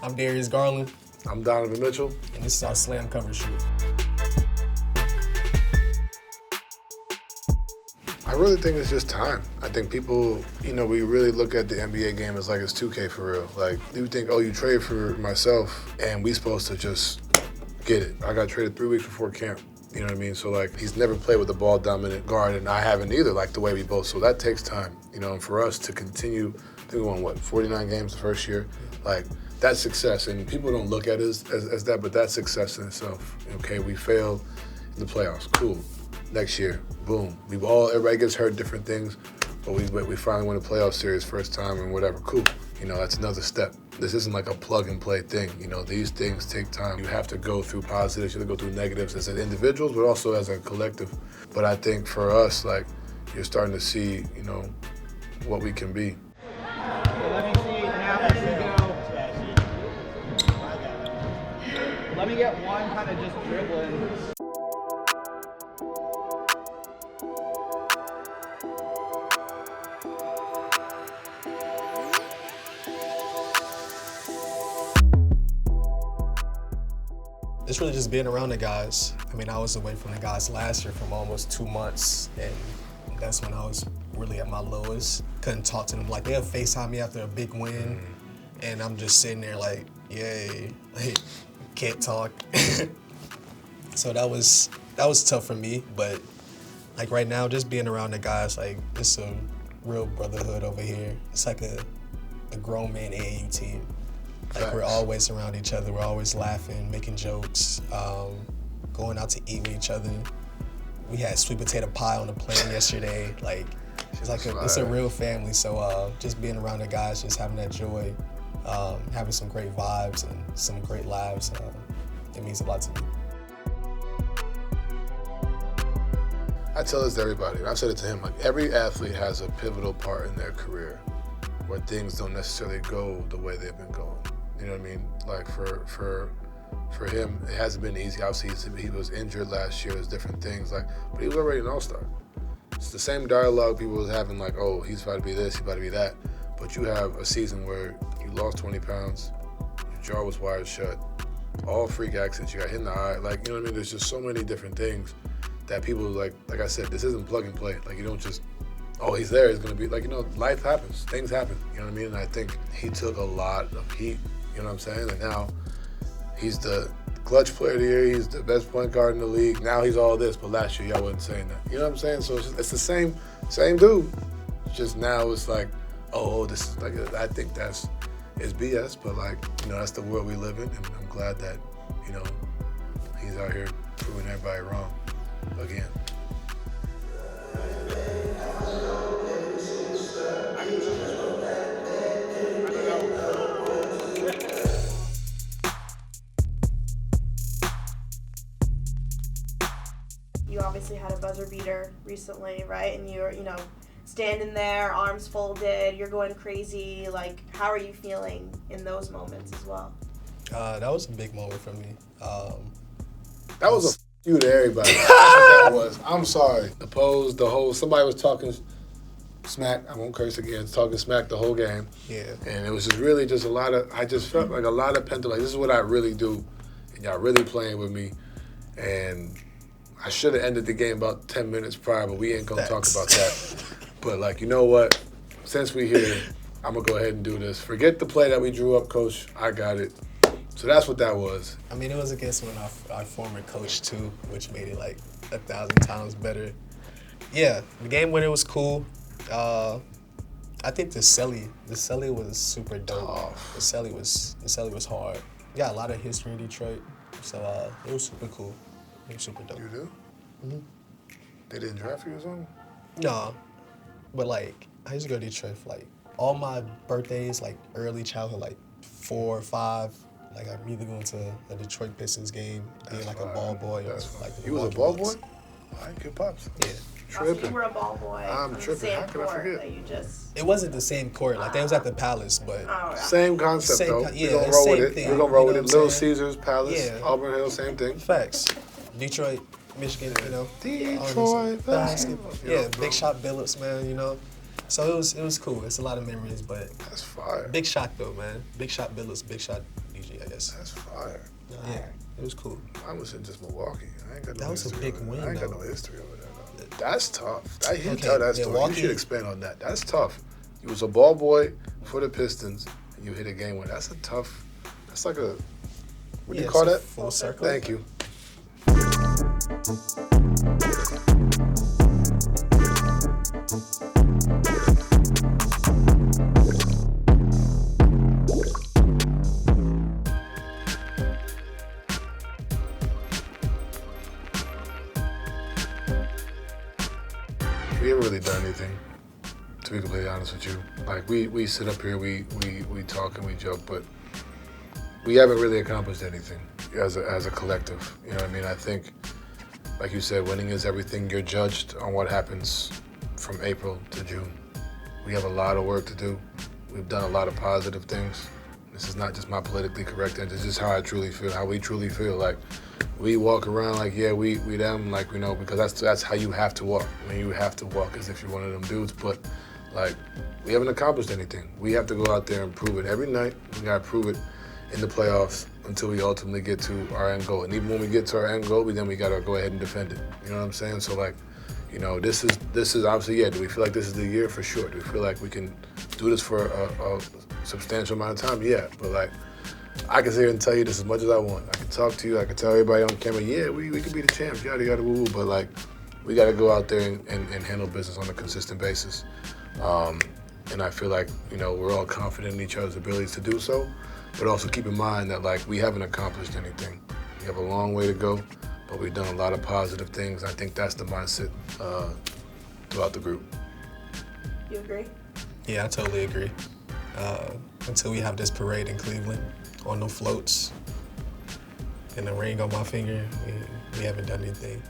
I'm Darius Garland. I'm Donovan Mitchell. And this is our slam cover shoot. I really think it's just time. I think people, we really look at the NBA game as like it's 2K for real. Like, you think, you trade for myself, and we supposed to just get it. I got traded 3 weeks before camp. You know what I mean? So, like, he's never played with a ball-dominant guard, and I haven't either, like the way we both. So that takes time, and for us to continue, I think we won, 49 games the first year? Like, that's success, and people don't look at it as that, but that's success in itself. Okay, we failed in the playoffs. Cool. Next year, boom. Everybody gets hurt, different things, but we finally win a playoff series first time and whatever. Cool. That's another step. This isn't like a plug-and-play thing. These things take time. You have to go through positives, you have to go through negatives as individuals, but also as a collective. But I think for us, like, you're starting to see, what we can be. Let me see, now let me go. Let me get one kind of just dribbling. It's really just being around the guys. I mean, I was away from the guys last year from almost 2 months, and that's when I was really at my lowest. Couldn't talk to them. Like, they'll FaceTime me after a big win, and I'm just sitting there like, yay, like, can't talk. So that was tough for me, but like right now, just being around the guys, like, it's a real brotherhood over here. It's like a grown man AAU team. Like, we're always around each other. We're always laughing, making jokes, going out to eat with each other. We had sweet potato pie on the plane yesterday. Like, it's a real family. So just being around the guys, just having that joy, having some great vibes and some great laughs, it means a lot to me. I tell this to everybody, and I've said it to him, like, every athlete has a pivotal part in their career where things don't necessarily go the way they've been going. You know what I mean? Like, for him, it hasn't been easy. Obviously, he was injured last year. There's different things, like, but he was already an all-star. It's the same dialogue people was having, like, oh, he's about to be this, he's about to be that. But you have a season where you lost 20 pounds, your jaw was wired shut, all freak accidents, you got hit in the eye. Like, you know what I mean? There's just so many different things that people, like I said, this isn't plug and play. Like, you don't just, he's there, he's gonna be, like, life happens, things happen, you know what I mean? And I think he took a lot of heat, you know what I'm saying? And now he's the clutch player of the year, he's the best point guard in the league. Now he's all this, but last year y'all wasn't saying that. You know what I'm saying? So it's the same dude. Just now it's like, this is like, I think it's BS, but, like, that's the world we live in, and I'm glad that, he's out here proving everybody wrong again. You obviously had a buzzer beater recently, right? And you're, standing there, arms folded, you're going crazy. Like, how are you feeling in those moments as well? That was a big moment for me. That was a you to everybody. That's what that was. I'm sorry. The pose, the whole, somebody was talking smack, I won't curse again, talking smack the whole game. Yeah. And it was just really just I just felt like a lot of pent up, like, this is what I really do, and y'all really playing with me. And I should have ended the game about 10 minutes prior, but we ain't gonna talk about that. But, like, you know what? Since we here, I'm gonna go ahead and do this. Forget the play that we drew up, Coach. I got it. So that's what that was. I mean, it was against our former coach, too, which made it, like, 1,000 times better. Yeah, the game winner was cool. I think the celly was super dope. The celly was hard. We got a lot of history in Detroit, so it was super cool. It was super dope. You do? Mm-hmm. They didn't draft you or something? No, but, like, I used to go to Detroit for, like, all my birthdays, like, early childhood, like 4 or 5. Like, I'm either going to a Detroit Pistons game, being like a ball boy, or like you was a ball boy? All right, good pops. Yeah. Also, you were a ball boy. I'm on tripping. The same How could I court forget? that you just... It wasn't the same court. Like, they was at the Palace, but... Same concept, Same though. yeah, We're gonna roll with it. thing, We're gonna roll with you it. know Little what I'm saying? Caesars, Palace, Yeah. Auburn Hill, same thing. Facts. Detroit, Michigan, Detroit basketball. Yeah, bro. Big Shot Billups, man, So it was cool. It's a lot of memories, but That's fire. big shot though, man. Big Shot Billups, Big Shot Detroit. energy, I guess. That's fire. Yeah, it was cool. I was in just Milwaukee. I ain't got no That was a history big over there. win, I ain't got though. no history over there. No. That's tough. You Okay, tell that story. Milwaukee- You should expand on that. That's tough. You was a ball boy for the Pistons, and you hit a game win. That's a tough. That's like a. What do you Yeah, call it's a that? full circle. Thank you. We haven't really done anything, to be completely honest with you. Like we sit up here, we talk and we joke, but we haven't really accomplished anything as a collective. You know what I mean? I think, like you said, winning is everything. You're judged on what happens from April to June. We have a lot of work to do. We've done a lot of positive things. This is not just my politically correct answer. It's just how I truly feel, how we truly feel. Like, we walk around like, yeah, we them, like, we know, because that's how you have to walk. When you have to walk as if you're one of them dudes. But, like, we haven't accomplished anything. We have to go out there and prove it every night. We got to prove it in the playoffs until we ultimately get to our end goal. And even when we get to our end goal, we got to go ahead and defend it. You know what I'm saying? So, like, you know, this is obviously, yeah, do we feel like this is the year? For sure. Do we feel like we can do this for a substantial amount of time? Yeah, but, like, I can sit here and tell you this as much as I want. I can talk to you. I can tell everybody on camera, yeah, we can be the champs, yada, yada, woo, woo. But, like, we got to go out there and handle business on a consistent basis. And I feel like, you know, we're all confident in each other's abilities to do so. But also keep in mind that, like, we haven't accomplished anything. We have a long way to go, but we've done a lot of positive things. I think that's the mindset throughout the group. You agree? Yeah, I totally agree. Until we have this parade in Cleveland on the floats and the ring on my finger, we haven't done anything.